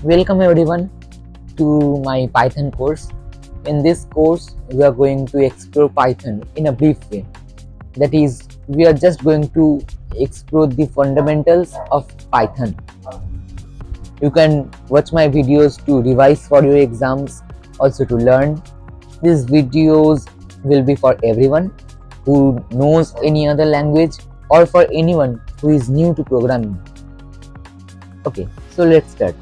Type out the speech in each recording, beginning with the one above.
Welcome everyone to my Python course. In this course, we are going to explore Python in a brief way. That is, we are just going to explore the fundamentals of Python. You can watch my videos to revise for your exams, also to learn. These videos will be for everyone who knows any other language or for anyone who is new to programming. Okay, so let's start.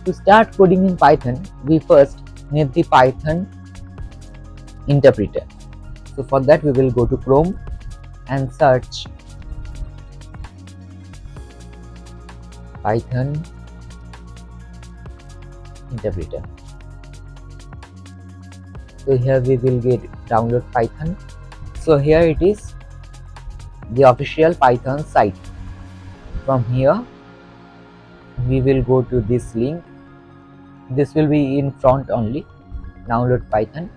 To start coding in Python, we first need the Python interpreter. So for that we will go to Chrome and search Python interpreter. So here we will get download Python. So here it is, the official Python site. From here we will go to this link. This will be in front only, download Python,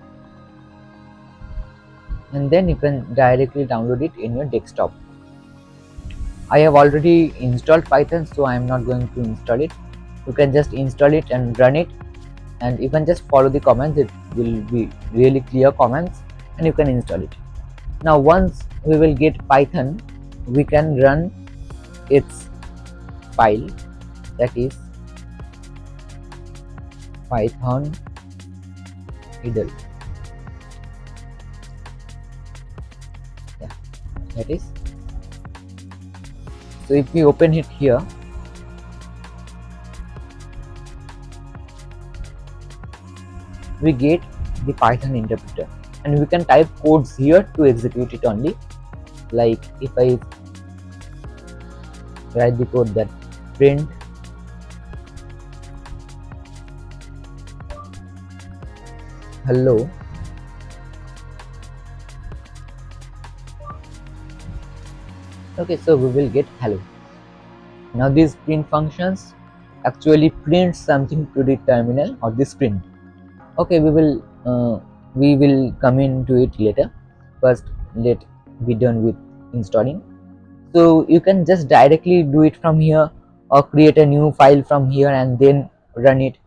and then you can directly download it in your desktop. I have already installed Python, so I am not going to install it. You can just install it and run it, and you can just follow the commands. It will be really clear commands and you can install it. Now once we will get Python, we can run its file, that is Python idle. Yeah, that is. So if we open it here, we get the Python interpreter, and we can type codes here to execute it only. Like if I write the code that print hello, okay, so we will get hello. Now these print functions actually print something to the terminal or the screen. Okay, we will come into it later. First let be done with installing. So you can just directly do it from here or create a new file from here and then run it,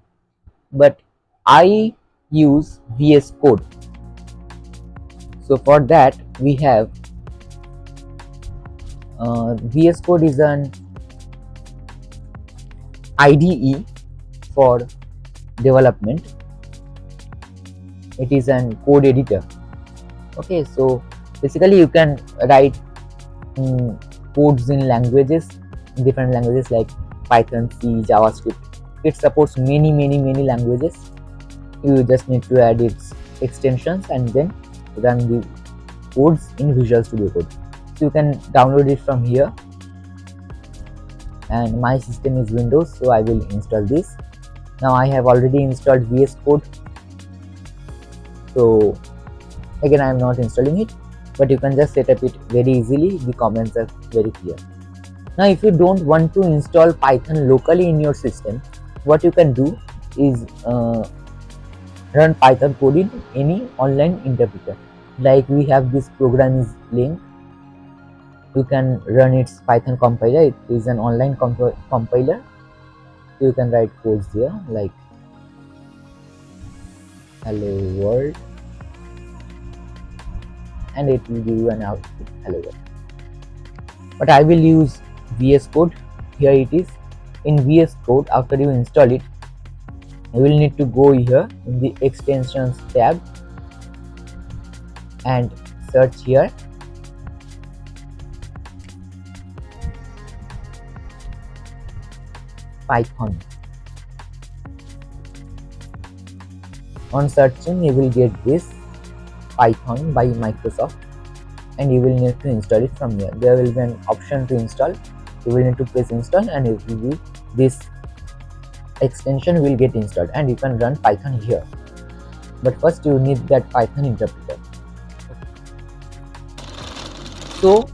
but I use VS Code. So for that we have VS Code is an IDE for development. It is an code editor. Okay, so basically you can write codes in languages, different languages like Python, C, JavaScript. It supports many languages. You just need to add its extensions and then run the codes in Visual Studio Code. So you can download it from here, and my system is Windows, so I will install this. Now I have already installed VS Code, so again I am not installing it, but you can just set up it very easily. The commands are very clear. Now if you don't want to install Python locally in your system, what you can do is run Python code in any online interpreter. Like we have this program is link, you can run its Python compiler. It is an online compiler, so you can write codes here like hello world, and it will give you an output hello world. But I will use VS Code. Here it is. In VS Code, after you install it, you will need to go here in the extensions tab and search here Python. On searching you will get this Python by Microsoft, and you will need to install it from here. There will be an option to install. You will need to press install, and it will be this extension will get installed, and you can run Python here. But first you need that Python interpreter. So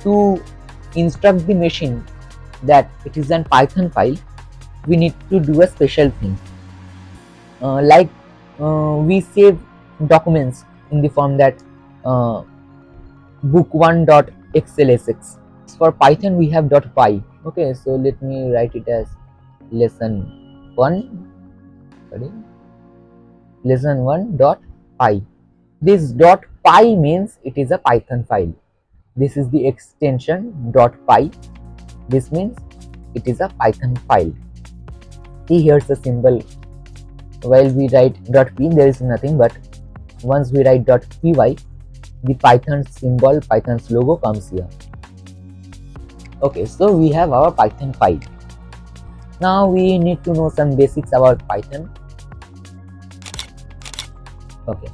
to instruct the machine that it is an Python file, we need to do a special thing. We save documents in the form that book1.xlsx. For Python we have .py. Okay, so let me write it as lesson 1, sorry, lesson 1 dot py. This dot py means it is a Python file. This is the extension dot py. This means it is a Python file. See, here's the symbol. While we write dot .p, there is nothing, but once we write dot .py, the Python symbol, Python's logo comes here. Okay, so we have our Python file. Now we need to know some basics about Python. Okay,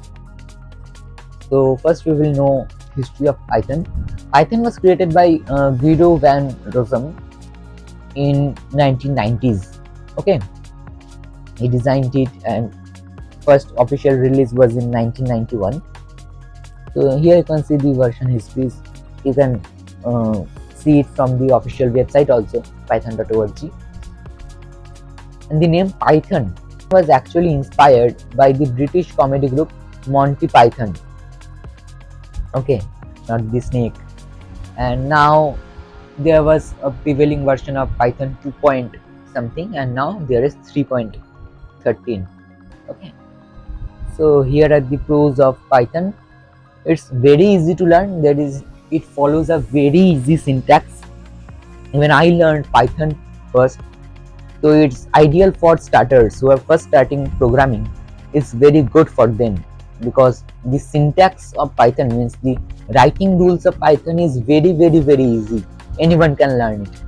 so first we will know history of Python. Python was created by Guido van Rossum in 1990s. Okay, he designed it, and first official release was in 1991. So here you can see the version histories. You can see it from the official website also, python.org. And the name Python was actually inspired by the British comedy group Monty Python. Okay, not the snake. And now there was a prevailing version of Python 2 point something, and now there is 3.13. Okay, so here are the pros of Python. It's very easy to learn. That is, it follows a very easy syntax. When I learned Python first, so it's ideal for starters who are first starting programming. It's very good for them because the syntax of Python means the writing rules of Python is very easy. Anyone can learn it.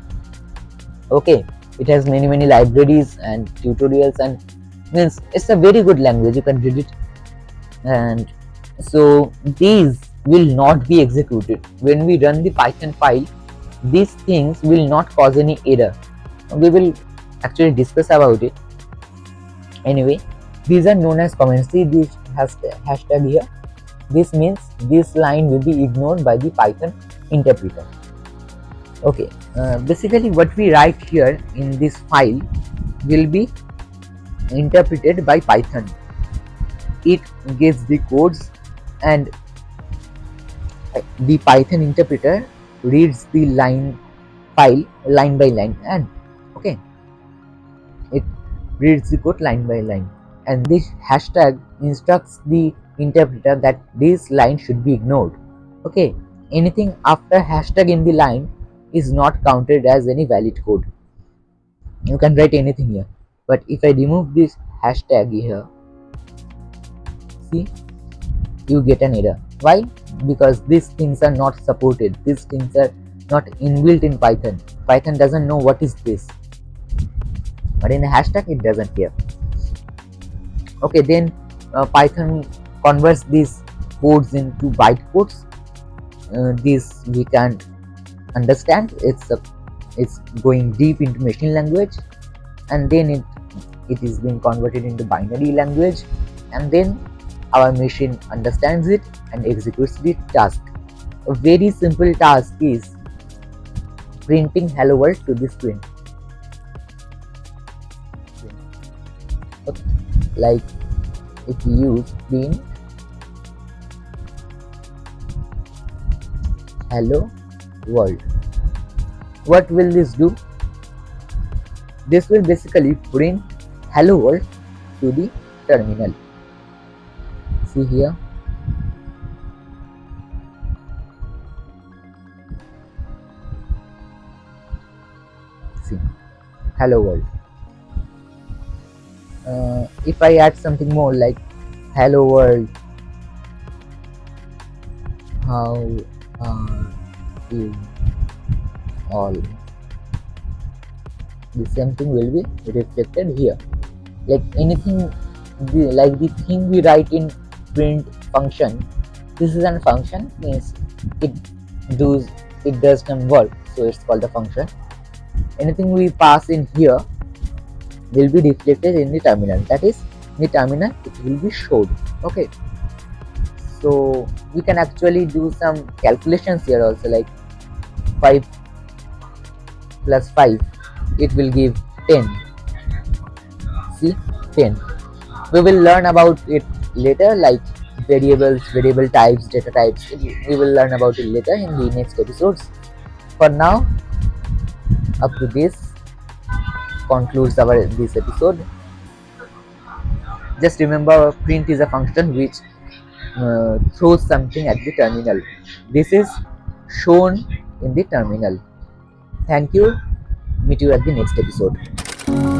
Okay, it has many libraries and tutorials, and means it's a very good language. You can read it, and so these will not be executed when we run the Python file. These things will not cause any error. We will actually discuss about it. Anyway, these are known as comments. See this hashtag here. This means this line will be ignored by the Python interpreter. Okay, basically what we write here in this file will be interpreted by Python. It gets the codes, and the Python interpreter reads the file line by line, and okay, it reads the code line by line, and this hashtag instructs the interpreter that this line should be ignored. Okay, anything after hashtag in the line is not counted as any valid code. You can write anything here, but if I remove this hashtag here, see, you get an error. Why? Because these things are not supported. These things are not inbuilt in Python. Python doesn't know what is this, but in a hashtag it doesn't care. Okay, then Python converts these codes into bytecodes. This we can't understand. It's going deep into machine language, and then it is being converted into binary language, and then our machine understands it and executes the task. A very simple task is printing hello world to the screen. Okay. Like if you use print hello world, what will this do? This will basically print hello world to the terminal. See here, see hello world. If I add something more like hello world, how are you all, the same thing will be reflected here. Like anything, like the thing we write in print function, this is a function, means it does some work, so it's called a function. Anything we pass in here will be reflected in the terminal, that is in the terminal it will be showed. Okay, so we can actually do some calculations here also, like 5 plus 5, it will give 10. See, 10. We will learn about it later, like variables, variable types, data types. We will learn about it later in the next episodes. For now, Up to this concludes our this episode. Just remember, print is a function which throws something at the terminal. This is shown in the terminal. Thank you. Meet you at the next episode.